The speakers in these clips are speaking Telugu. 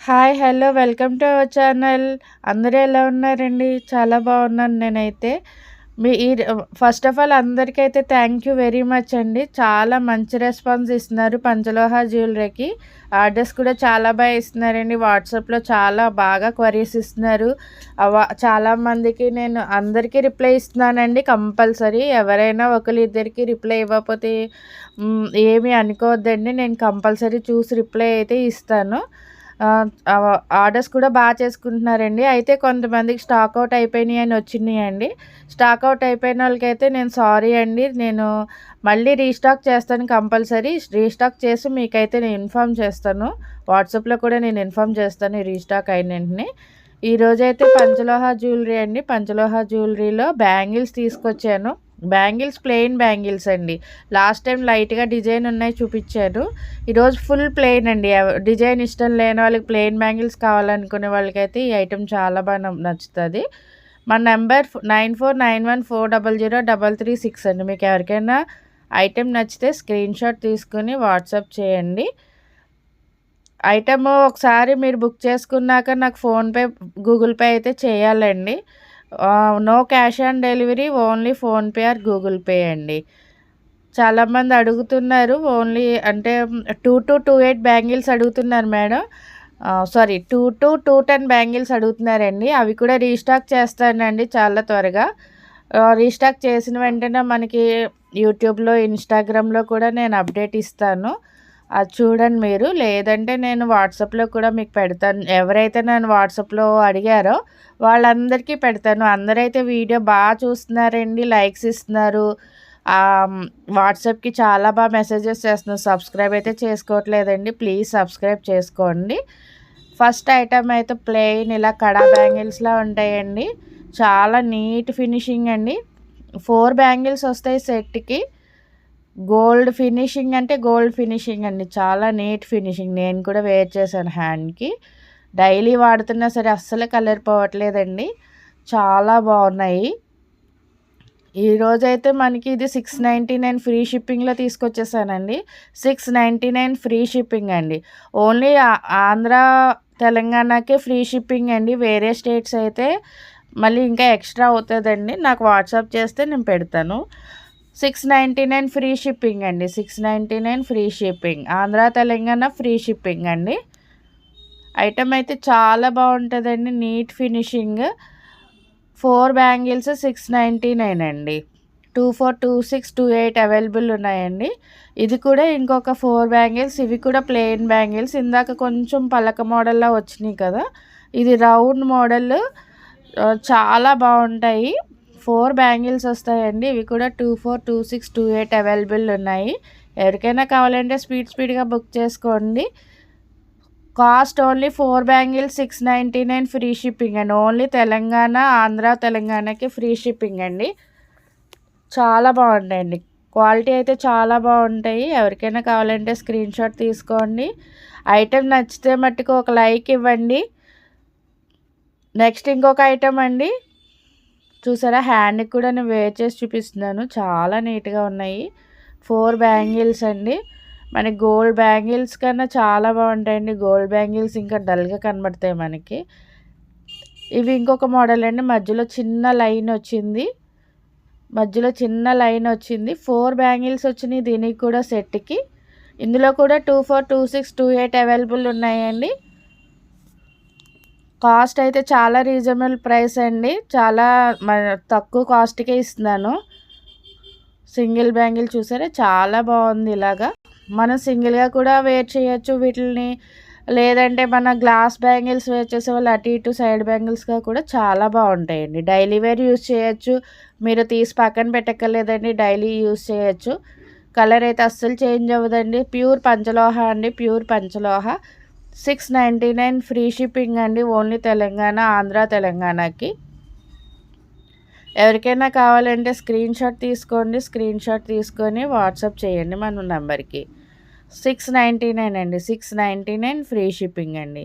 Hi! Hello! Welcome to our channel. అందరూ ఎలా ఉన్నారండి? చాలా బాగున్నాను నేనైతే. మీ ఈ ఫస్ట్ ఆఫ్ ఆల్ అందరికైతే థ్యాంక్ యూ వెరీ మచ్ అండి. చాలా మంచి రెస్పాన్స్ ఇస్తున్నారు పంచలోహ జ్యువెలరీకి. ఆర్డర్స్ కూడా చాలా బాగా ఇస్తున్నారండి. వాట్సాప్‌లో చాలా బాగా క్వరీస్ ఇస్తున్నారు. చాలామందికి నేను అందరికీ రిప్లై ఇస్తున్నానండి కంపల్సరీ. ఎవరైనా ఒకళ్ళిద్దరికి రిప్లై ఇవ్వకపోతే ఏమీ అనుకోవద్దండి. నేను కంపల్సరీ చూసి రిప్లై అయితే ఇస్తాను. ఆర్డర్స్ కూడా చేసుకుంటున్నారండి. అయితే కొంతమందికి స్టాక్ అవుట్ అయిపోయినాయని వచ్చినాయండి. స్టాక్ అవుట్ అయిపోయినోళ్ళకైతే నేను సారీ అండి. నేను మళ్ళీ రీస్టాక్ చేస్తాను కంపల్సరీ. రీస్టాక్ చేసి మీకైతే నేను ఇన్ఫార్మ్ చేస్తాను. వాట్సాప్‌లో కూడా నేను ఇన్ఫార్మ్ చేస్తాను ఈ రీస్టాక్ అయిన వెంటనే. ఈరోజైతే పంచలోహ జ్యువెలరీ అండి. పంచలోహ జ్యువెలరీలో బ్యాంగిల్స్ తీసుకొచ్చాను. బ్యాంగిల్స్ ప్లెయిన్ బ్యాంగిల్స్ అండి. లాస్ట్ టైం లైట్‌గా డిజైన్ ఉన్నాయి చూపించాను. ఈరోజు ఫుల్ ప్లెయిన్ అండి. డిజైన్ ఇష్టం లేని వాళ్ళకి ప్లెయిన్ బ్యాంగిల్స్ కావాలనుకునే వాళ్ళకైతే ఈ ఐటెం చాలా బాగా నచ్చుతుంది. మా నెంబర్ 9491400336 అండి. మీకు ఎవరికైనా ఐటెం నచ్చితే స్క్రీన్ షాట్ తీసుకుని వాట్సాప్ చేయండి. ఐటెము ఒకసారి మీరు బుక్ చేసుకున్నాక నాకు ఫోన్‌పే, గూగుల్ పే అయితే చేయాలండి. No cash on delivery, only PhonePe or Google Pay అండి. చాలామంది అడుగుతున్నారు. ఓన్లీ అంటే 2-28 బ్యాంగిల్స్ అడుగుతున్నారు మేడం. సారీ 2-210 బ్యాంగిల్స్ అడుగుతున్నారండి. అవి కూడా రీస్టాక్ చేస్తానండి చాలా త్వరగా. రీస్టాక్ చేసిన వెంటనే మనకి యూట్యూబ్‌లో, ఇన్‌స్టాగ్రామ్‌లో కూడా నేను అప్డేట్ ఇస్తాను. అది చూడండి మీరు. లేదంటే నేను వాట్సాప్‌లో కూడా మీకు పెడతాను. ఎవరైతే నన్ను వాట్సాప్‌లో అడిగారో వాళ్ళందరికీ పెడతాను. అందరైతే వీడియో చూస్తున్నారండి. లైక్స్ ఇస్తున్నారు. వాట్సాప్‌కి చాలా మెసేజెస్ చేస్తున్నారు. సబ్స్క్రైబ్ అయితే చేసుకోవట్లేదండి. ప్లీజ్ సబ్స్క్రైబ్ చేసుకోండి. ఫస్ట్ ఐటమ్ అయితే ప్లెయిన్ ఇలా కడా బ్యాంగిల్స్‌లా ఉంటాయండి. చాలా నీట్ ఫినిషింగ్ అండి. 4 బ్యాంగిల్స్ వస్తాయి సెట్‌కి. గోల్డ్ ఫినిషింగ్ అంటే గోల్డ్ ఫినిషింగ్ అండి. చాలా నీట్ ఫినిషింగ్. నేను కూడా వేర్ చేశాను హ్యాండ్‌కి. డైలీ వాడుతున్నా సరే అస్సలు కలర్ పోవట్లేదండి. చాలా బాగున్నాయి. ఈరోజైతే మనకి ఇది 699 ఫ్రీ షిప్పింగ్‌లో తీసుకొచ్చేసానండి. 699 ఫ్రీ షిప్పింగ్ అండి. ఓన్లీ ఆంధ్ర, తెలంగాణకే ఫ్రీ షిప్పింగ్ అండి. వేరే స్టేట్స్ అయితే మళ్ళీ ఇంకా ఎక్స్ట్రా అవుతుందండి. నాకు వాట్సాప్ చేస్తే నేను పెడతాను. 699 ఫ్రీ షిప్పింగ్ అండి. 699 free shipping. Andhra, Telangana free shipping అండి. ఐటమ్ అయితే చాలా బాగుంటుందండి. Neat finishing. 4 బ్యాంగిల్స్ 699 అండి. 24, 26, 28 అవైలబుల్ ఉన్నాయండి. ఇది కూడా ఇంకొక 4 బ్యాంగిల్స్. ఇవి కూడా ప్లెయిన్ బ్యాంగిల్స్. ఇందాక కొంచెం పలక మోడల్లా వచ్చినాయి కదా, ఇది రౌండ్ మోడల్. చాలా బాగుంటాయి. 4 బ్యాంగిల్స్ వస్తాయండి. ఇవి కూడా 24, 26, 28 అవైలబుల్ ఉన్నాయి. ఎవరికైనా కావాలంటే స్పీడ్గా బుక్ చేసుకోండి. Cost only 4 bangles 699 free shipping అండి. ఓన్లీ తెలంగాణ, ఆంధ్ర, తెలంగాణకి ఫ్రీ షిప్పింగ్ అండి. చాలా బాగుంటాయండి. క్వాలిటీ అయితే చాలా బాగుంటాయి. ఎవరికైనా కావాలంటే స్క్రీన్ షాట్ తీసుకోండి. ఐటెం నచ్చితే మట్టుకు ఒక లైక్ ఇవ్వండి. నెక్స్ట్ ఇంకొక ఐటెం అండి. చూసారా, హ్యాండ్కి కూడా నేను వేర్ చేసి చూపిస్తున్నాను. చాలా నీట్గా ఉన్నాయి. 4 బ్యాంగిల్స్ అండి. మనకి గోల్డ్ బ్యాంగిల్స్ కన్నా చాలా బాగుంటాయండి. గోల్డ్ బ్యాంగిల్స్ ఇంకా డల్గా కనబడతాయి మనకి. ఇవి ఇంకొక మోడల్ అండి. మధ్యలో చిన్న లైన్ వచ్చింది. 4 బ్యాంగిల్స్ వచ్చినాయి దీనికి కూడా సెట్కి. ఇందులో కూడా 24, 26, 28 అవైలబుల్ ఉన్నాయండి. కాస్ట్ అయితే చాలా రీజనబుల్ ప్రైస్ అండి. చాలా తక్కువ కాస్ట్కే ఇస్తున్నాను. సింగిల్ బ్యాంగిల్ చూసారా, చాలా బాగుంది. ఇలాగా మనం సింగిల్గా కూడా వేర్ చేయొచ్చు వీటిని. లేదంటే మన గ్లాస్ బ్యాంగిల్స్ వేర్ చేసే వాళ్ళు అటు ఇటు సైడ్ బ్యాంగిల్స్గా కూడా చాలా బాగుంటాయండి. డైలీ వేర్ యూస్ చేయొచ్చు. మీరు తీసి పక్కన పెట్టక్కర్లేదండి. డైలీ యూస్ చేయొచ్చు. కలర్ అయితే అస్సలు చేంజ్ అవ్వదండి. ప్యూర్ పంచలోహ అండి. ప్యూర్ పంచలోహ. 699 ఫ్రీ షిప్పింగ్ అండి. ఓన్లీ తెలంగాణ, ఆంధ్ర, తెలంగాణకి. ఎవరికైనా కావాలంటే స్క్రీన్ షాట్ తీసుకోండి. స్క్రీన్ షాట్ తీసుకొని వాట్సాప్ చేయండి మన నెంబర్కి. 699 అండి. 699 ఫ్రీ షిప్పింగ్ అండి.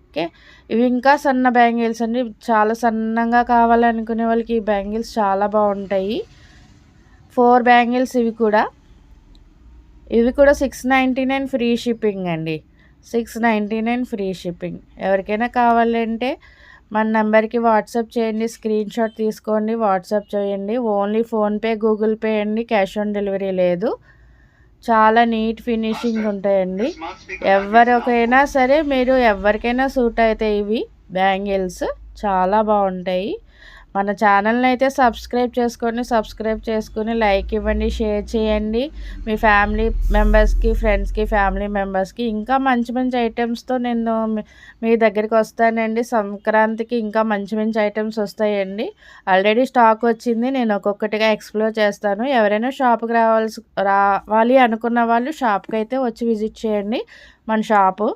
ఓకే. ఇవి ఇంకా సన్న బ్యాంగిల్స్ అండి. చాలా సన్నగా కావాలనుకునే వాళ్ళకి ఈ బ్యాంగిల్స్ చాలా బాగుంటాయి. 4 బ్యాంగిల్స్ ఇవి కూడా 699 ఫ్రీ షిప్పింగ్ అండి. 699 ఫ్రీ షిప్పింగ్. ఎవరికైనా కావాలంటే మన నెంబర్‌కి వాట్సాప్ చేయండి. స్క్రీన్‌షాట్ తీసుకోండి. వాట్సాప్ చేయండి. ఓన్లీ ఫోన్‌పే, గూగుల్ పే అండి. క్యాష్ ఆన్ డెలివరీ లేదు. చాలా నీట్ ఫినిషింగ్ ఉంటాయండి. ఎవరికైనా సరే ఎవరికైనా సూట్ అవుతాయి ఇవి బ్యాంగిల్స్. చాలా బాగుంటాయి. మన ఛానల్ని అయితే సబ్స్క్రైబ్ చేసుకొని లైక్ ఇవ్వండి, షేర్ చేయండి. మీ ఫ్యామిలీ మెంబర్స్కి, ఫ్రెండ్స్కి, ఫ్యామిలీ మెంబర్స్కి ఇంకా మంచి మంచి ఐటమ్స్తో నేను మీ దగ్గరికి వస్తానండి. సంక్రాంతికి ఇంకా మంచి మంచి ఐటమ్స్ వస్తాయండి. ఆల్రెడీ స్టాక్ వచ్చింది. నేను ఒక్కొక్కటిగా ఎక్స్ప్లోర్ చేస్తాను. ఎవరైనా షాప్కి రావాలి అనుకున్న వాళ్ళు షాప్కి అయితే వచ్చి విజిట్ చేయండి. మన షాపు